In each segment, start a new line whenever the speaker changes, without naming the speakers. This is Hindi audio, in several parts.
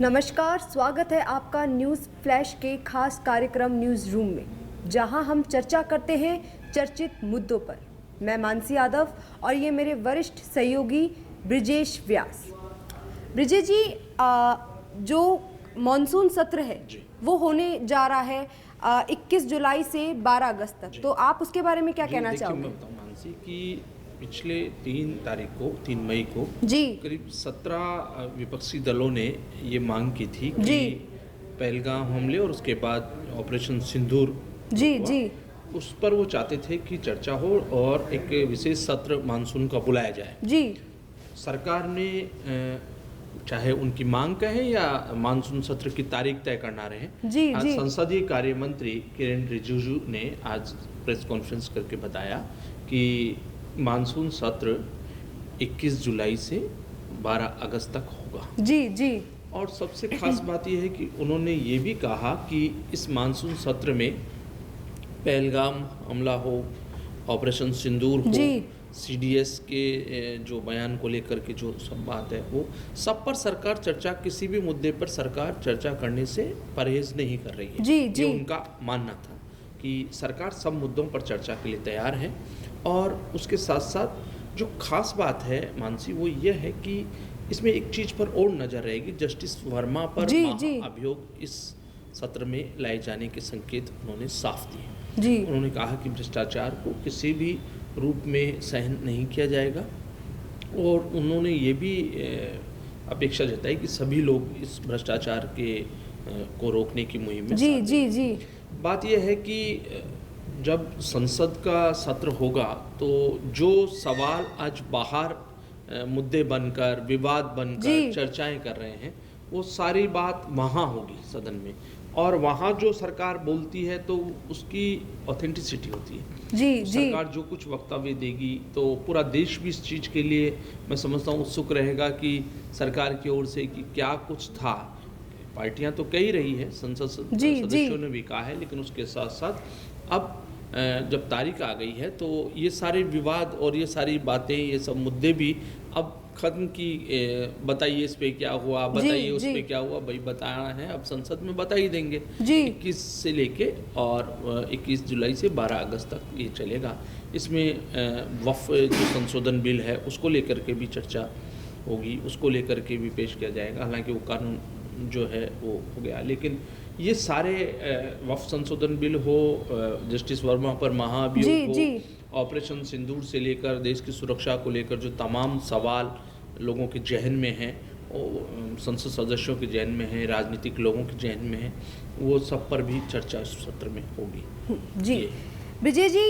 नमस्कार, स्वागत है आपका न्यूज़ फ्लैश के खास कार्यक्रम न्यूज़ रूम में, जहां हम चर्चा करते हैं चर्चित मुद्दों पर। मैं मानसी यादव और ये मेरे वरिष्ठ सहयोगी ब्रिजेश व्यास। ब्रिजेश जी, जो मॉनसून सत्र है वो होने जा रहा है 21 जुलाई से 12 अगस्त तक, तो आप उसके बारे में क्या कहना चाहोगे?
मैं बताऊं मानसी कि पिछले 3 मई को
जी
करीब 17 विपक्षी दलों ने ये मांग की थी कि पहलगाम हमले और उसके बाद ऑपरेशन सिंदूर उस पर वो चाहते थे कि चर्चा हो और एक विशेष सत्र मानसून का बुलाया जाए।
जी
सरकार ने चाहे उनकी मांग कहें या मानसून सत्र की तारीख तय करना रहे, आज संसदीय कार्य मंत्री किरेन रिजिजू ने आज प्रेस कॉन्फ्रेंस करके बताया कि मानसून सत्र 21 जुलाई से 12 अगस्त तक होगा।
जी
और सबसे खास बात यह है कि उन्होंने ये भी कहा कि इस मानसून सत्र में पहलगाम हमला हो, ऑपरेशन सिंदूर हो, CDS के जो बयान को लेकर के जो सब बात है वो सब पर सरकार चर्चा, किसी भी मुद्दे पर सरकार चर्चा करने से परहेज नहीं कर रही है। ये उनका मानना था कि सरकार सब मुद्दों पर चर्चा के लिए तैयार है। और उसके साथ साथ जो खास बात है मानसी, वो ये है कि इसमें एक चीज़ पर और नज़र रहेगी, जस्टिस वर्मा पर अभियोग इस सत्र में लाए जाने के संकेत उन्होंने साफ दिए। उन्होंने कहा कि भ्रष्टाचार को किसी भी रूप में सहन नहीं किया जाएगा और उन्होंने ये भी अपेक्षा जताई कि सभी लोग इस भ्रष्टाचार को रोकने की मुहिम में बात यह है कि जब संसद का सत्र होगा तो जो सवाल आज बाहर मुद्दे बनकर, विवाद बनकर चर्चाएं कर रहे हैं, वो सारी बात वहाँ होगी सदन में, और वहाँ जो सरकार बोलती है तो उसकी ऑथेंटिसिटी होती है। सरकार जो कुछ वक्तव्य देगी तो पूरा देश भी इस चीज़ के लिए मैं समझता हूँ उत्सुक रहेगा कि सरकार की ओर से कि क्या कुछ था। पार्टियां तो कह ही रही है, संसद सदस्यों ने भी कहा है, लेकिन उसके साथ साथ अब जब तारीख आ गई है तो ये सारे विवाद और ये सारी बातें, ये सब मुद्दे भी अब खत्म की। बताइए इस पे क्या हुआ, बताइए उस पे क्या हुआ, भाई बताना है अब संसद में बता ही देंगे। 21 से लेके और 21 जुलाई से 12 अगस्त तक ये चलेगा। इसमें वक्फ जो संशोधन बिल है उसको लेकर के भी चर्चा होगी, उसको लेकर के भी पेश किया जाएगा। हालांकि वो कानून जो है वो हो गया, लेकिन ये सारे वक्फ संशोधन बिल हो, जस्टिस वर्मा पर महाअभियोग हो, ऑपरेशन सिंदूर से लेकर देश की सुरक्षा को लेकर जो तमाम सवाल लोगों के जहन में हैं, संसद सदस्यों के जहन में हैं, राजनीतिक लोगों के जहन में हैं, वो सब पर भी चर्चा इस सत्र में होगी।
जी विजय जी,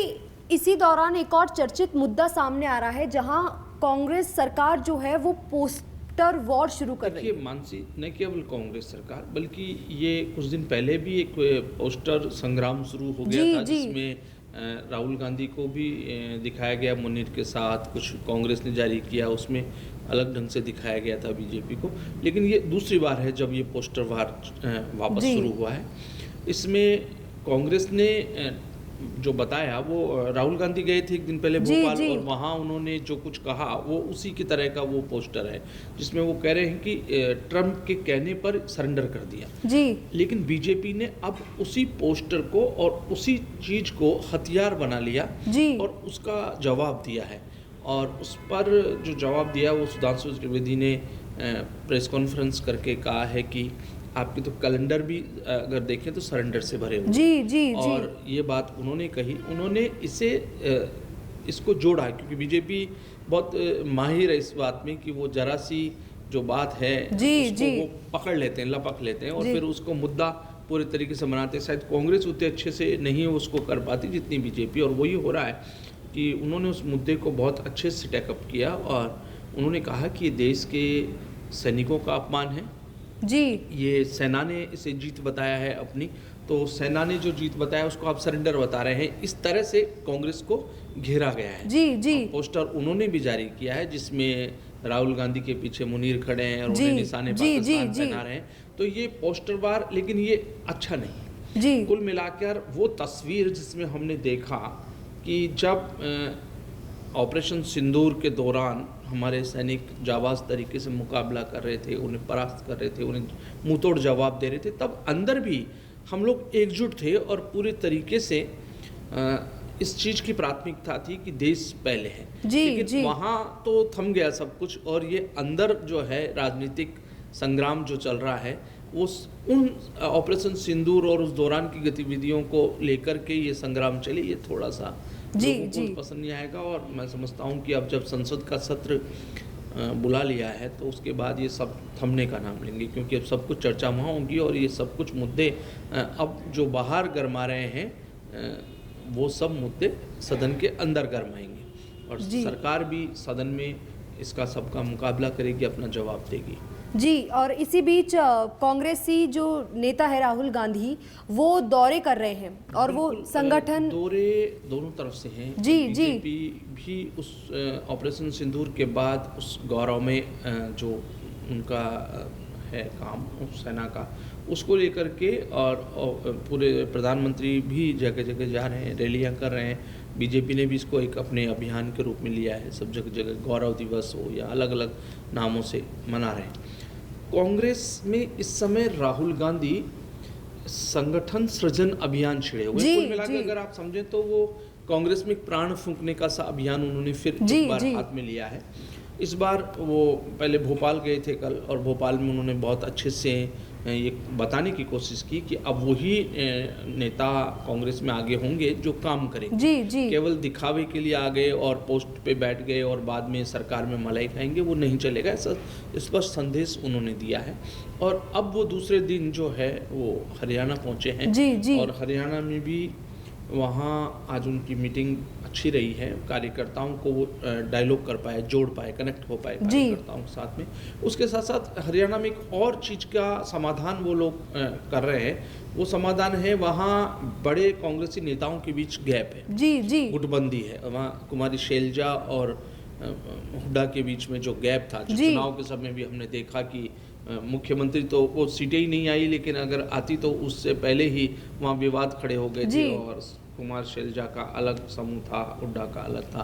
इसी दौरान एक और चर्चित मुद्दा सामने आ रहा है जहां कांग्रेस सरकार जो है वो पोस्टर वॉर शुरू कर रही है।
मानसी, न केवल कांग्रेस सरकार बल्कि ये कुछ दिन पहले भी एक पोस्टर संग्राम शुरू हो गया था, जिसमें राहुल गांधी को भी दिखाया गया मुनीर के साथ, कुछ कांग्रेस ने जारी किया, उसमें अलग ढंग से दिखाया गया था बीजेपी को। लेकिन ये दूसरी बार है जब ये पोस्टर वार वापस शुरू हुआ है। इसमें कांग्रेस ने जो बताया, वो राहुल गांधी गए थे एक दिन पहले भोपाल और वहाँ उन्होंने जो कुछ कहा वो उसी की तरह का वो पोस्टर है, जिसमें वो कह रहे हैं कि ट्रंप के कहने पर सरेंडर कर दिया। लेकिन बीजेपी ने अब उसी पोस्टर को और उसी चीज को हथियार बना लिया और उसका जवाब दिया है। और उस पर जो जवाब दिया वो सुधांशु त्रिवेदी ने प्रेस कॉन्फ्रेंस करके कहा है कि आपके तो कैलेंडर भी अगर देखें तो सरेंडर से भरे हुए। और ये बात उन्होंने कही, उन्होंने इसको जोड़ा क्योंकि बीजेपी बहुत माहिर है इस बात में कि वो जरा सी जो बात है उसको वो पकड़ लेते हैं, लपक लेते हैं और फिर उसको मुद्दा पूरे तरीके से बनाते हैं। शायद कांग्रेस उतने अच्छे से नहीं उसको कर पाती जितनी बीजेपी, और वही हो रहा है कि उन्होंने उस मुद्दे को बहुत अच्छे से टेकअप किया और उन्होंने कहा कि ये देश के सैनिकों का अपमान है। ये सेना ने इसे जीत बताया है अपनी, तो सेना ने जो जीत बताया उसको आप सरेंडर बता रहे हैं। इस तरह से कांग्रेस को घेरा गया है। पोस्टर उन्होंने भी जारी किया है जिसमें राहुल गांधी के पीछे मुनीर खड़े हैं और उन्हें निशाने पाकिस्तान पहना रहे हैं। तो ये पोस्टर बार, लेकिन ये अच्छा नहीं। कुल मिलाकर वो तस्वीर जिसमें हमने देखा कि जब ऑपरेशन सिंदूर के दौरान हमारे सैनिक जाबाज तरीके से मुकाबला कर रहे थे, उन्हें परास्त कर रहे थे, उन्हें मुंहतोड़ जवाब दे रहे थे, तब अंदर भी हम लोग एकजुट थे और पूरे तरीके से इस चीज़ की प्राथमिकता थी कि देश पहले है। लेकिन वहाँ तो थम गया सब कुछ, और ये अंदर जो है राजनीतिक संग्राम जो चल रहा है उन ऑपरेशन सिंदूर और उस दौरान की गतिविधियों को लेकर के ये संग्राम चले, ये थोड़ा सा लोगों को पसंद नहीं आएगा। और मैं समझता हूँ कि अब जब संसद का सत्र बुला लिया है तो उसके बाद ये सब थमने का नाम लेंगे, क्योंकि अब सब कुछ चर्चा वहाँ होगी और ये सब कुछ मुद्दे अब जो बाहर गरमा रहे हैं वो सब मुद्दे सदन के अंदर गरमाएंगे, और सरकार भी सदन में इसका सबका मुकाबला करेगी, अपना जवाब देगी।
जी, और इसी बीच कांग्रेसी जो नेता है राहुल गांधी वो दौरे कर रहे हैं, और वो संगठन
दौरे दोनों तरफ से हैं। बीजेपी भी उस ऑपरेशन सिंदूर के बाद उस गौरव में जो उनका है काम उस सेना का, उसको लेकर के, और पूरे प्रधानमंत्री भी जगह जगह जा रहे हैं, रैलियां कर रहे हैं। बीजेपी ने भी इसको एक अपने अभियान के रूप में लिया है, सब जगह जगह गौरव दिवस हो या अलग अलग नामों से मना रहे हैं। कांग्रेस में इस समय राहुल गांधी संगठन सृजन अभियान छिड़े हुए। कुल मिलाकर अगर आप समझें तो वो कांग्रेस में प्राण फूंकने का सा अभियान उन्होंने फिर एक बार हाथ में लिया है। इस बार वो पहले भोपाल गए थे कल, और भोपाल में उन्होंने बहुत अच्छे से ये बताने की कोशिश की कि अब वही नेता कांग्रेस में आगे होंगे जो काम करेंगे। केवल दिखावे के लिए आ गए और पोस्ट पे बैठ गए और बाद में सरकार में मलाई खाएंगे, वो नहीं चलेगा, ऐसा स्पष्ट संदेश उन्होंने दिया है। और अब वो दूसरे दिन जो है वो हरियाणा पहुंचे हैं, और हरियाणा में भी वहाँ आज उनकी मीटिंग अच्छी रही है। कार्यकर्ताओं को वो डायलॉग कर पाए, जोड़ पाए, कनेक्ट हो पाए कार्यकर्ताओं के साथ में। उसके साथ साथ हरियाणा में एक और चीज़ का समाधान वो लोग कर रहे हैं। वो समाधान है, वहाँ बड़े कांग्रेसी नेताओं के बीच गैप है, गुटबंदी है। वहाँ कुमारी शैलजा और हुड्डा के बीच में जो गैप था, जो चुनाव के समय भी हमने देखा कि मुख्यमंत्री तो वो सीटें ही नहीं आई, लेकिन अगर आती तो उससे पहले ही वहाँ विवाद खड़े हो गए थे, और कुमार शैलजा का अलग समूह था, हुड्डा का अलग था।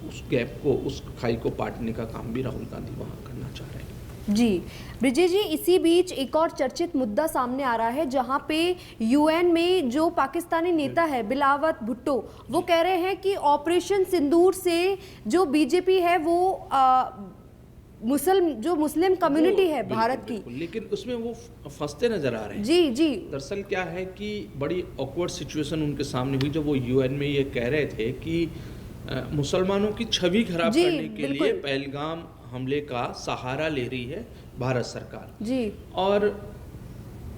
उस गैप को, उस खाई को पाटने का काम भी राहुल गांधी वहाँ करना चाह रहे हैं।
जी ब्रिजेश जी, इसी बीच एक और चर्चित मुद्दा सामने आ रहा है, जहां पे यूएन में जो पाकिस्तानी नेता है बिलावल भुट्टो, वो कह रहे हैं कि ऑपरेशन सिंदूर से जो बीजेपी है वो मुस्लिम कम्युनिटी है भारत की,
लेकिन उसमें वो फंसते नजर आ रहे हैं।
जी
दरअसल क्या है कि बड़ी ऑकवर्ड सिचुएशन उनके सामने हुई जब वो यूएन में ये कह रहे थे कि मुसलमानों की छवि खराब करने के लिए पहलगाम हमले का सहारा ले रही है भारत सरकार। और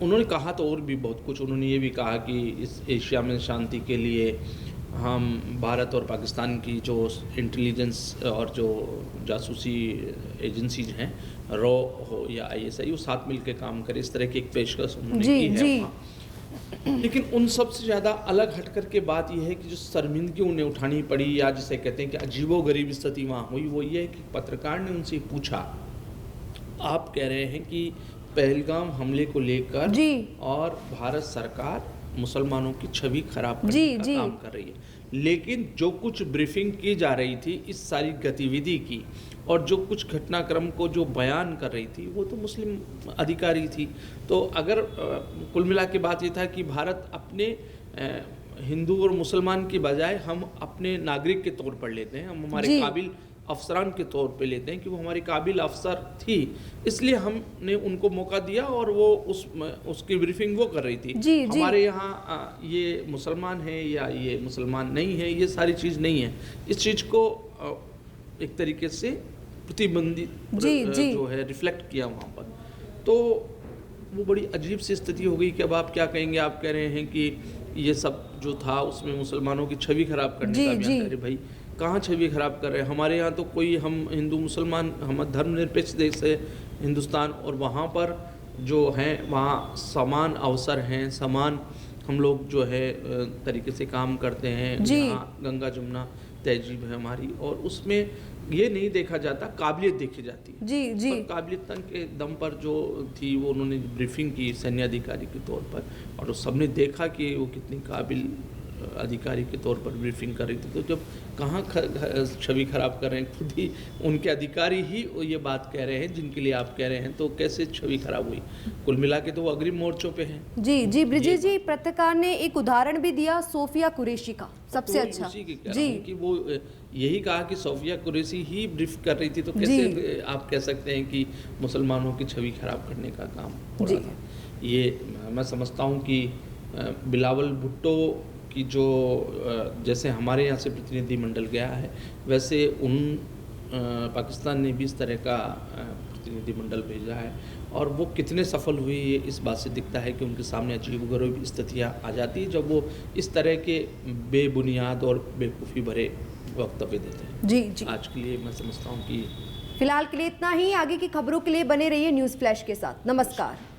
उन्होंने कहा तो और भी बहुत कुछ, उन्होंने ये भी कहा कि इस एशिया में शांति के लिए हम भारत और पाकिस्तान की जो इंटेलिजेंस और जो जासूसी एजेंसीज हैं, रॉ हो या आईएसआई, वो साथ मिलकर काम करे, इस तरह की एक पेशकश उन्होंने की है। लेकिन उन सब से ज़्यादा अलग हट कर के बात यह है कि जो शर्मिंदगी उन्हें उठानी पड़ी, या जिसे कहते हैं कि अजीबोगरीब स्थिति वहाँ हुई, वो ये है कि पत्रकार ने उनसे पूछा, आप कह रहे हैं कि पहलगाम हमले को लेकर और भारत सरकार मुसलमानों की छवि खराब करने का काम कर रही है, लेकिन जो कुछ ब्रीफिंग की जा रही थी इस सारी गतिविधि की, और जो कुछ घटनाक्रम को जो बयान कर रही थी, वो तो मुस्लिम अधिकारी थी। तो अगर कुल मिला के बात ये था कि भारत अपने हिंदू और मुसलमान की बजाय हम अपने नागरिक के तौर पर लेते हैं, हम हमारे काबिल अफसरान के तौर पे लेते हैं कि वो हमारी काबिल अफसर थी, इसलिए हमने उनको मौका दिया, और वो उसकी ब्रीफिंग वो कर रही थी। हमारे यहाँ ये मुसलमान है या ये मुसलमान नहीं है, ये सारी चीज़ नहीं है। इस चीज़ को एक तरीके से प्रतिबंधित जो है रिफ्लेक्ट किया वहाँ पर। तो वो बड़ी अजीब सी स्थिति हो गई कि अब आप क्या कहेंगे। आप कह रहे हैं कि ये सब जो था उसमें मुसलमानों की छवि खराब करने का अभियान। अरे भाई, कहाँ छवि खराब कर रहे हैं? हमारे यहाँ तो कोई, हम हिंदू मुसलमान, हम धर्मनिरपेक्ष देश है हिंदुस्तान, और वहाँ पर जो हैं वहाँ समान अवसर हैं, समान हम लोग जो है तरीके से काम करते हैं। यहाँ गंगा जमुना तहजीब है हमारी, और उसमें ये नहीं देखा जाता, काबिलियत देखी जाती है। काबिलियत के दम पर जो थी वो उन्होंने ब्रीफिंग की सैन्य अधिकारी के तौर पर, और सबने देखा कि वो कितनी काबिल अधिकारी के तौर पर ब्रीफिंग कर रही थी, तो जब कहाँ छवि खराब कर रहे हैं, खुद ही उनके अधिकारी ही ये बात कह रहे हैं जिनके लिए आप कह रहे हैं, तो कैसे छवि खराब हुई? कुल मिला के तो वो अग्रिम मोर्चों पे हैं।
जी जी ब्रिजेश जी, पत्रकार ने एक उदाहरण भी दिया सोफिया कुरैशी का, सबसे अच्छा
जी कि वो यही कहा कि सोफिया कुरैशी ही ब्रीफ कर रही थी, तो कैसे आप कह सकते हैं कि मुसलमानों की छवि खराब करने का काम हो रहा था? ये मैं समझता हूँ कि बिलावल भुट्टो की जो जैसे हमारे यहाँ से प्रतिनिधिमंडल गया है, वैसे पाकिस्तान ने भी इस तरह का प्रतिनिधिमंडल भेजा है, और वो कितने सफल हुए ये इस बात से दिखता है कि उनके सामने अजीबोगरीब स्थितियाँ आ जाती है जब वो इस तरह के बेबुनियाद और बेवकूफ़ी भरे वक्तव्य देते हैं।
जी जी,
आज के लिए मैं समझता हूँ कि
फिलहाल के लिए इतना ही। आगे की खबरों के लिए बने रहिए न्यूज़ फ्लैश के साथ। नमस्कार।